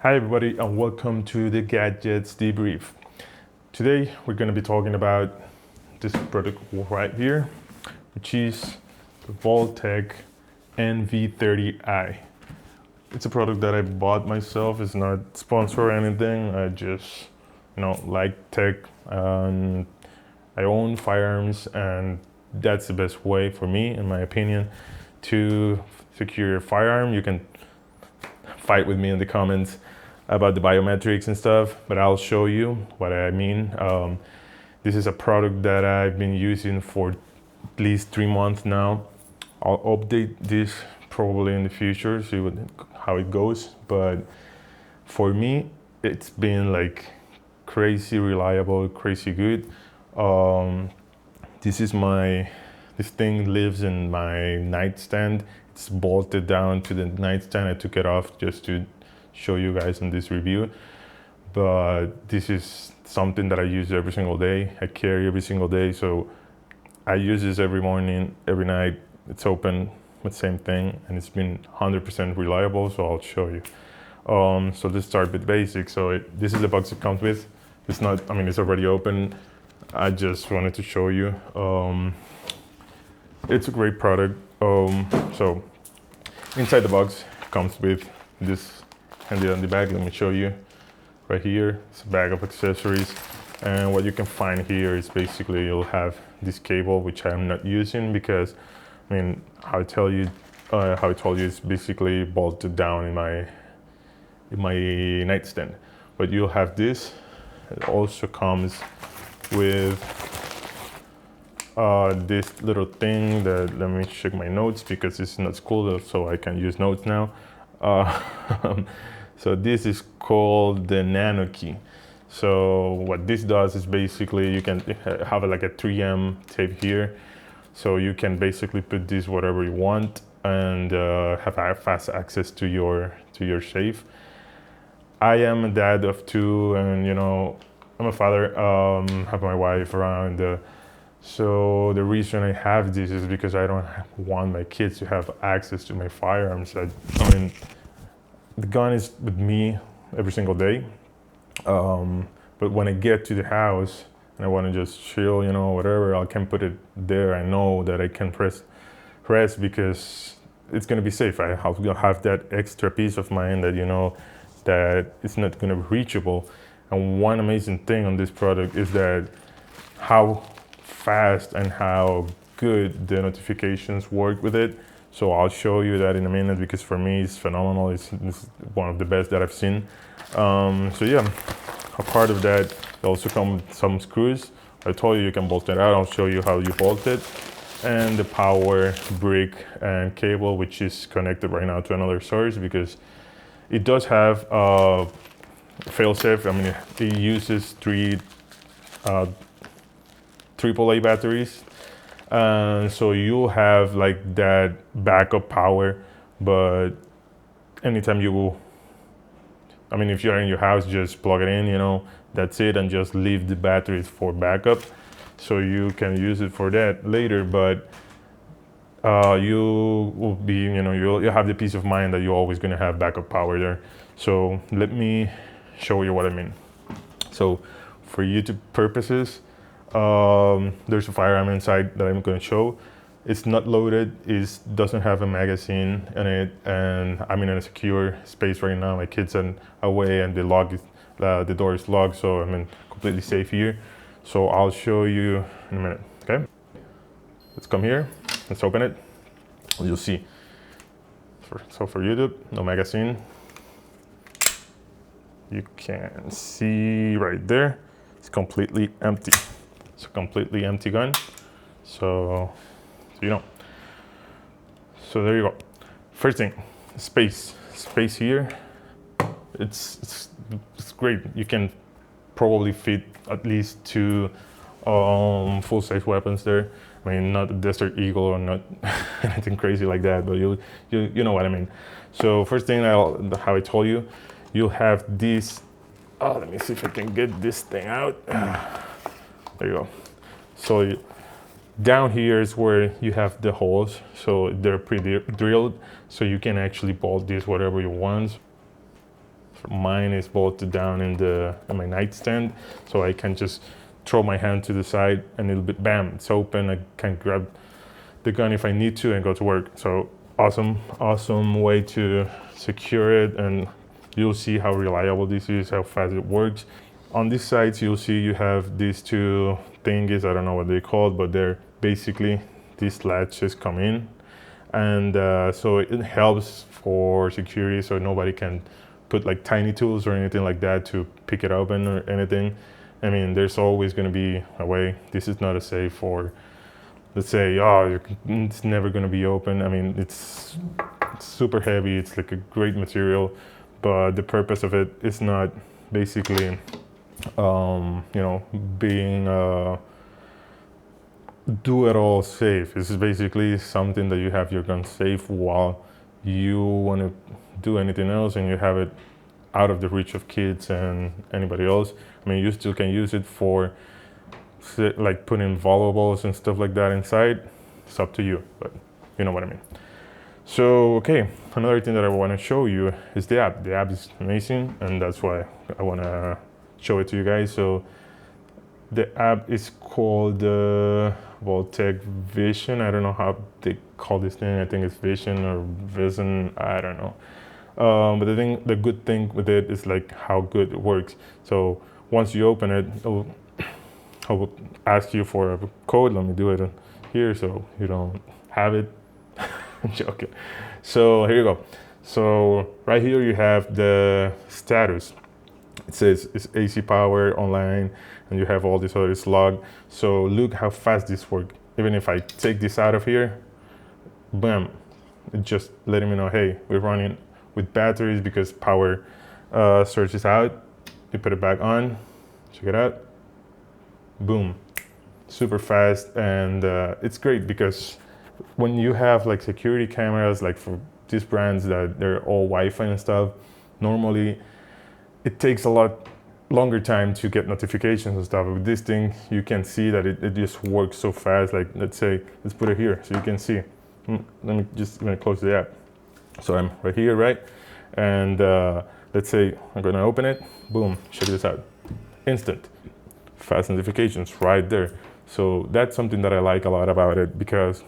Hi everybody and welcome to the Gadgets Debrief. Today we're going to be talking about this product right here, which is the Vaultek NV30i. It's a product that I bought myself. It's not sponsored or anything. I just, like tech and I own firearms, and that's the best way for me, in my opinion, to secure your firearm. You can fight with me in the comments about the biometrics and stuff, but I'll show you what I mean. This is a product that I've been using for at least 3 months now. I'll update this probably in the future, see how it goes, but for me, it's been like crazy reliable, crazy good. This thing lives in my nightstand. It's bolted down to the nightstand. I took it off just to show you guys in this review, but this is something that I use every single day. I carry every single day, so I use this every morning, every night. It's open, the same thing, and it's been 100% reliable, so I'll show you. So let's start with basics. So this is the box it comes with. It's not, it's already open. I just wanted to show you. It's a great product. So inside the box comes with this handy on the back. Let me show you right here. It's a bag of accessories, and what you can find here is basically you'll have this cable, which I'm not using because how I told you it's basically bolted down in my nightstand. But you'll have this. It also comes with this little thing that, let me check my notes because it's not school, so I can use notes now. So this is called the Nano Key. So what this does is basically you can have like a 3M tape here, so you can basically put this whatever you want and have fast access to your safe. I am a dad of 2, and I'm a father. Have my wife around. So the reason I have this is because I don't want my kids to have access to my firearms. The gun is with me every single day. But when I get to the house and I want to just chill, whatever, I can put it there. I know that I can press because it's going to be safe. I have that extra peace of mind that that it's not going to be reachable. And one amazing thing on this product is that how fast and how good the notifications work with it. So I'll show you that in a minute because for me it's phenomenal. It's one of the best that I've seen. So yeah, a part of that, they also come with some screws. I told you can bolt it out. I'll show you how you bolt it. And the power brick and cable, which is connected right now to another source because it does have fail-safe. It uses 3 AAA batteries, so you'll have like that backup power. But anytime if you're in your house, just plug it in, that's it, and just leave the batteries for backup, so you can use it for that later. But you will be, you'll have the peace of mind that you're always going to have backup power there. So let me show you what I mean. So for YouTube purposes, there's a firearm inside that I'm going to show. It's not loaded. It doesn't have a magazine in it, and I'm in a secure space right now. My kids are away, and the door is locked, so I'm completely safe here. So I'll show you in a minute. Okay, let's come here. Let's open it. You'll see. So for YouTube, no magazine. You can see right there. It's completely empty. It's a completely empty gun. So there you go. First thing, space here. It's great. You can probably fit at least 2 full-size weapons there. Not a Desert Eagle or not anything crazy like that, but you know what I mean. So first thing, how I told you, you'll have this. Let me see if I can get this thing out. There you go. So down here is where you have the holes, so they're pre-drilled, so you can actually bolt this whatever you want. Mine is bolted down in my nightstand, so I can just throw my hand to the side and it'll be bam, it's open. I can grab the gun if I need to and go to work. So awesome way to secure it, and you'll see how reliable this is, how fast it works. On these sides, you'll see you have these two thingies, I don't know what they're called, but they're basically these latches come in, and so it helps for security, so nobody can put like tiny tools or anything like that to pick it open or anything. I mean, there's always going to be a way. This is not a safe for, let's say, oh, it's never going to be open. I mean, it's super heavy. It's like a great material, but the purpose of it is not basically, being do-it-all safe. This is basically something that you have your gun safe while you want to do anything else, and you have it out of the reach of kids and anybody else. I mean, you still can use it for like putting valuables and stuff like that inside. It's up to you, but you know what I mean. So, okay, another thing that I want to show you is the app. The app is amazing, and that's why I want to show it to you guys. So the app is called Vaultek Vision. I don't know how they call this thing. I think it's Vision or Vision. I don't know. But the good thing with it is like how good it works. So once you open it, I will ask you for a code. Let me do it here so you don't have it. I'm joking. So here you go. So right here you have the status. It says it's AC power online, and you have all this other log. So look how fast this works. Even if I take this out of here, bam, it just letting me know, hey, we're running with batteries because power surges out. You put it back on, check it out, boom, super fast. And it's great because when you have like security cameras, like for these brands that they're all Wi-Fi and stuff, normally it takes a lot longer time to get notifications and stuff. With this thing, you can see that it just works so fast. Like, let's put it here so you can see. Let me just close the app. So I'm right here, right? And let's say I'm gonna open it, boom, check this out. Instant, fast notifications right there. So that's something that I like a lot about it because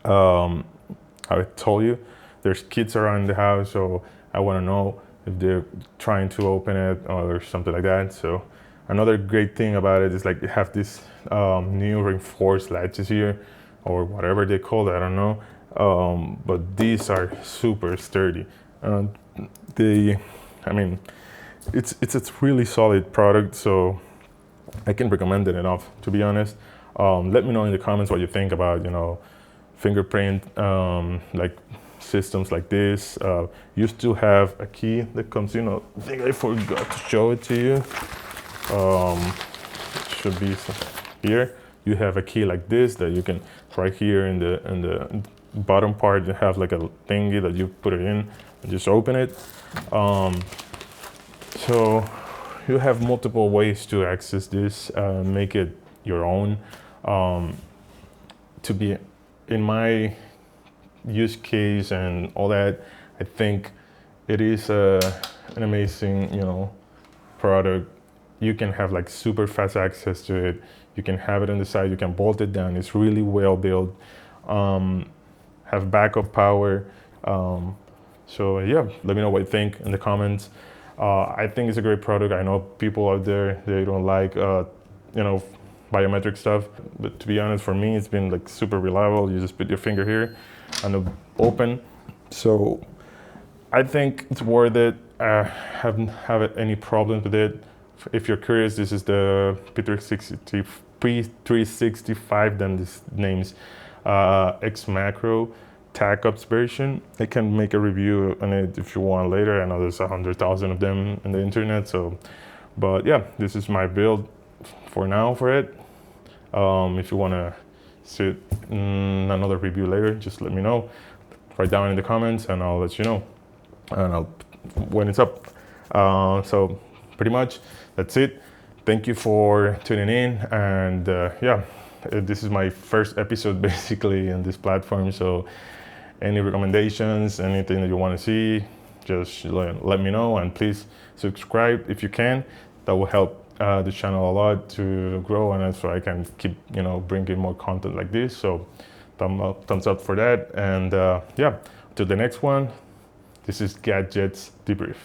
I told you, there's kids around the house, so I wanna know if they're trying to open it or something like that. So another great thing about it is like you have this new reinforced latches here, or whatever they call it, I don't know. But these are super sturdy. I mean, it's a really solid product, so I can recommend it enough, to be honest. Let me know in the comments what you think about, Fingerprint, like systems like this. You still have a key that comes in. I think I forgot to show it to you. It should be here. You have a key like this that you can, right here in the bottom part, you have like a thingy that you put it in and just open it. So you have multiple ways to access this, make it your own. To be in my use case and all that, I think it is an amazing, product. You can have like super fast access to it. You can have it on the side, you can bolt it down. It's really well built. Have backup power. So yeah, let me know what you think in the comments. I think it's a great product. I know people out there, they don't like, biometric stuff, but to be honest, for me, it's been like super reliable. You just put your finger here and it'll open. So I think it's worth it. I haven't had any problems with it. If you're curious, this is the P365, then this name's X Macro TACOPS version. I can make a review on it if you want later. I know there's 100,000 of them in the internet. So, but yeah, this is my build for now for it. If you want to see another review later, just let me know. Write down in the comments and I'll let you know. And when it's up. So pretty much that's it. Thank you for tuning in. And yeah, this is my first episode basically in this platform. So any recommendations, anything that you want to see, just let me know, and please subscribe if you can. That will help the channel a lot to grow, and so I can keep, you know, bringing more content like this. So thumbs up for that. And yeah, till the next one, this is Gadgets Debrief.